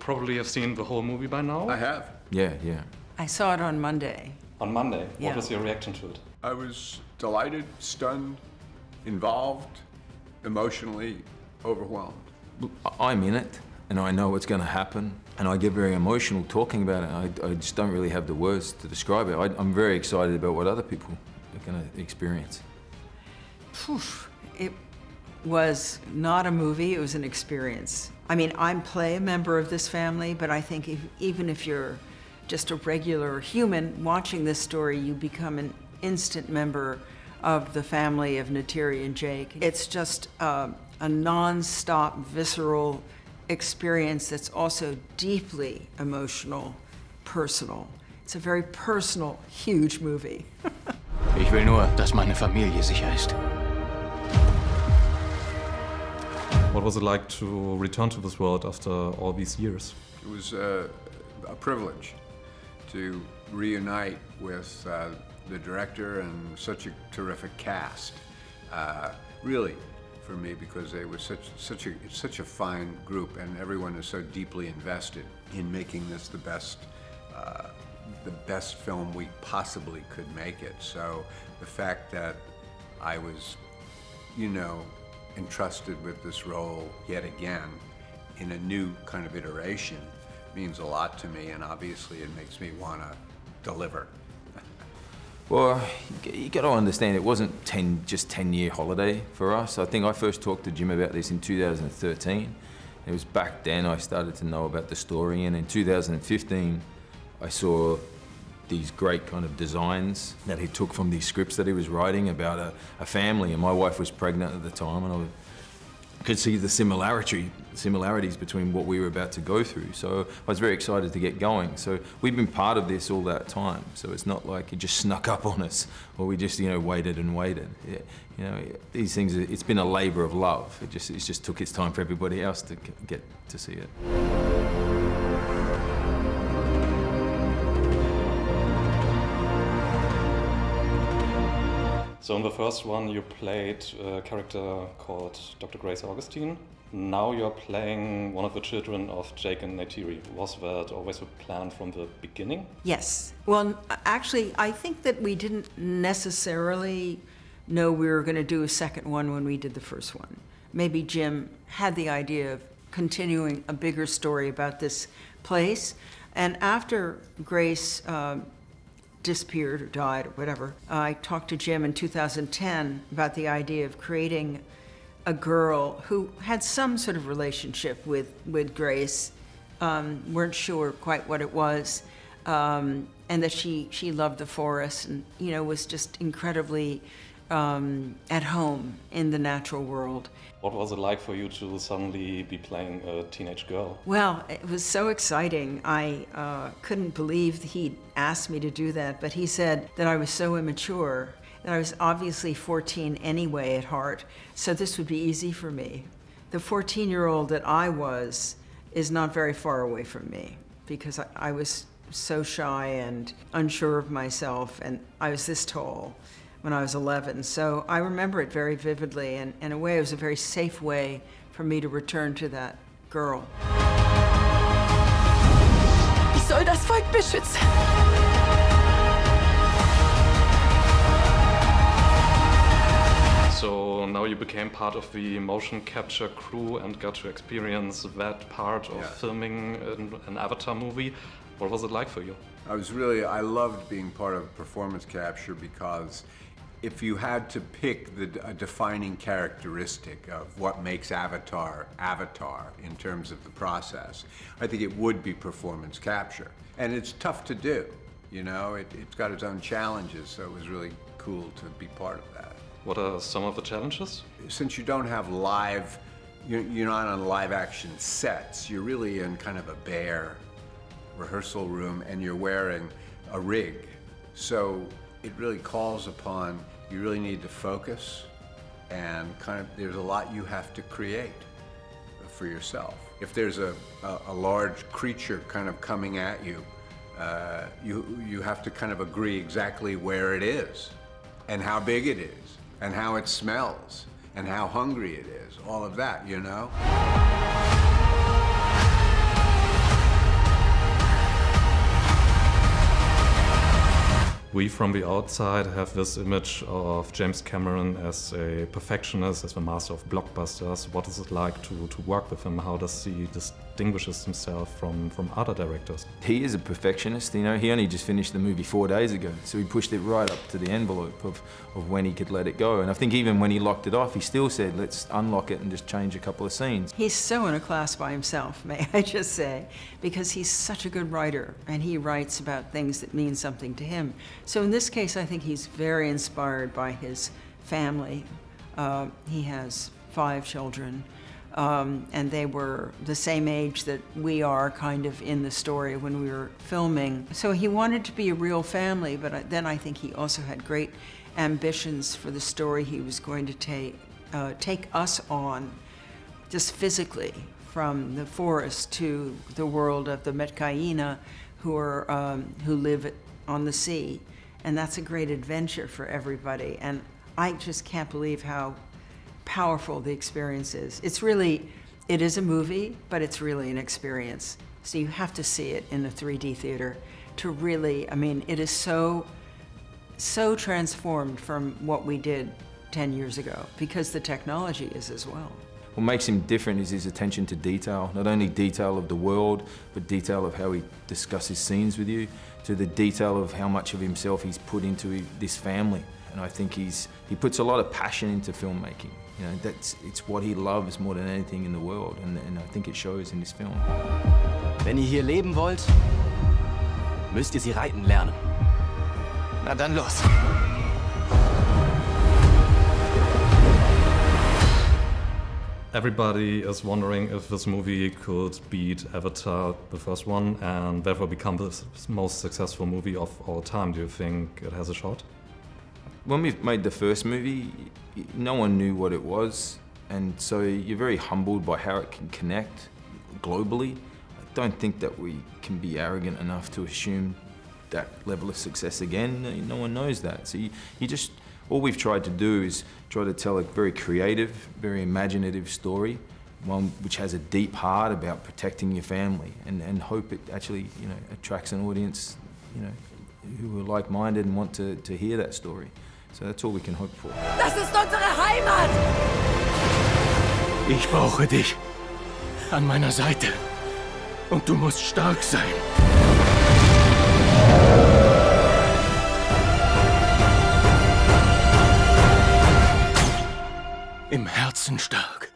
probably have seen the whole movie by now. I have. Yeah. I saw it on Monday. On Monday. Yeah. What was your reaction to it? I was delighted, stunned, involved, emotionally overwhelmed. I'm in it, and I know what's going to happen, and I get very emotional talking about it. I just don't really have the words to describe it. I'm very excited about what other people are going to experience. It was not a movie, it was an experience. I mean, I play a member of this family, but I think even if you're just a regular human watching this story, you become an instant member of the family of Neytiri and Jake. It's just a non-stop, visceral experience that's also deeply emotional, personal. It's a very personal, huge movie. Ich will nur, dass meine Familie sicher ist. What was it like to return to this world after all these years? It was a privilege to reunite with the director and such a terrific cast. Really, for me, because they were such a fine group, and everyone is so deeply invested in making this the best film we possibly could make it. So the fact that I was, entrusted with this role yet again in a new kind of iteration means a lot to me, and obviously it makes me want to deliver. Well, you got to understand, it wasn't just 10-year holiday for us. I think I first talked to Jim about this in 2013. It was back then I started to know about the story, and in 2015 I saw these great kind of designs that he took from these scripts that he was writing about a family, and my wife was pregnant at the time, and I could see the similarities between what we were about to go through. So I was very excited to get going. So we've been part of this all that time. So it's not like it just snuck up on us, or we just waited and waited. These things, it's been a labor of love. It just took its time for everybody else to get to see it. So in the first one you played a character called Dr. Grace Augustine. Now you're playing one of the children of Jake and Neytiri. Was that always the plan from the beginning? Yes. Well, actually, I think that we didn't necessarily know we were going to do a second one when we did the first one. Maybe Jim had the idea of continuing a bigger story about this place. And after Grace disappeared or died or whatever, I talked to Jim in 2010 about the idea of creating a girl who had some sort of relationship with Grace, weren't sure quite what it was, and that she loved the forest and was just incredibly at home in the natural world. What was it like for you to suddenly be playing a teenage girl? Well, it was so exciting. I couldn't believe he'd asked me to do that, but he said that I was so immature, that I was obviously 14 anyway at heart, so this would be easy for me. The 14-year-old that I was is not very far away from me, because I was so shy and unsure of myself, and I was this tall when I was 11. So I remember it very vividly, and in a way it was a very safe way for me to return to that girl. Ich soll das Volk beschützen. So now you became part of the motion capture crew and got to experience that part of filming an Avatar movie. What was it like for you? I loved being part of performance capture, because if you had to pick a defining characteristic of what makes Avatar in terms of the process, I think it would be performance capture. And it's tough to do, it's got its own challenges, so it was really cool to be part of that. What are some of the challenges? Since you don't have you're not on live action sets, you're really in kind of a bare rehearsal room, and you're wearing a rig. So it really calls upon, you really need to focus, and there's a lot you have to create for yourself. If there's a large creature kind of coming at you, you have to kind of agree exactly where it is, and how big it is, and how it smells, and how hungry it is, all of that, we from the outside have this image of James Cameron as a perfectionist, as the master of blockbusters. What is it like to work with him? How does he distinguishes himself from other directors? He is a perfectionist, you know. He only just finished the movie 4 days ago, so he pushed it right up to the envelope of when he could let it go. And I think even when he locked it off, he still said, let's unlock it and just change a couple of scenes. He's so in a class by himself, may I just say, because he's such a good writer, and he writes about things that mean something to him. So in this case, I think he's very inspired by his family. He has 5 children, and they were the same age that we are kind of in the story when we were filming. So he wanted to be a real family, but then I think he also had great ambitions for the story he was going to take us on, just physically, from the forest to the world of the Metcaina, who live on the sea. And that's a great adventure for everybody. And I just can't believe how powerful the experience is. It is a movie, but it's really an experience. So you have to see it in a 3D theater to really, I mean, it is so transformed from what we did 10 years ago, because the technology is as well. What makes him different is his attention to detail, not only detail of the world, but detail of how he discusses scenes with you, to the detail of how much of himself he's put into this family. And I think he puts a lot of passion into filmmaking. You know, it's what he loves more than anything in the world, and I think it shows in this film. Wenn ihr hier leben wollt, müsst ihr sie reiten lernen. Na dann los! Everybody is wondering if this movie could beat Avatar, the first one, and therefore become the most successful movie of all time. Do you think it has a shot? When we made the first movie, no one knew what it was, and so you're very humbled by how it can connect globally. I don't think that we can be arrogant enough to assume that level of success again. No one knows that. So all we've tried to do is try to tell a very creative, very imaginative story, one which has a deep heart about protecting your family, and hope it actually, you know, attracts an audience, you know, who are like-minded and want to hear that story. So that's all we can hope for. Das ist unsere Heimat! Ich brauche dich an meiner Seite. Und du musst stark sein. Im Herzen stark.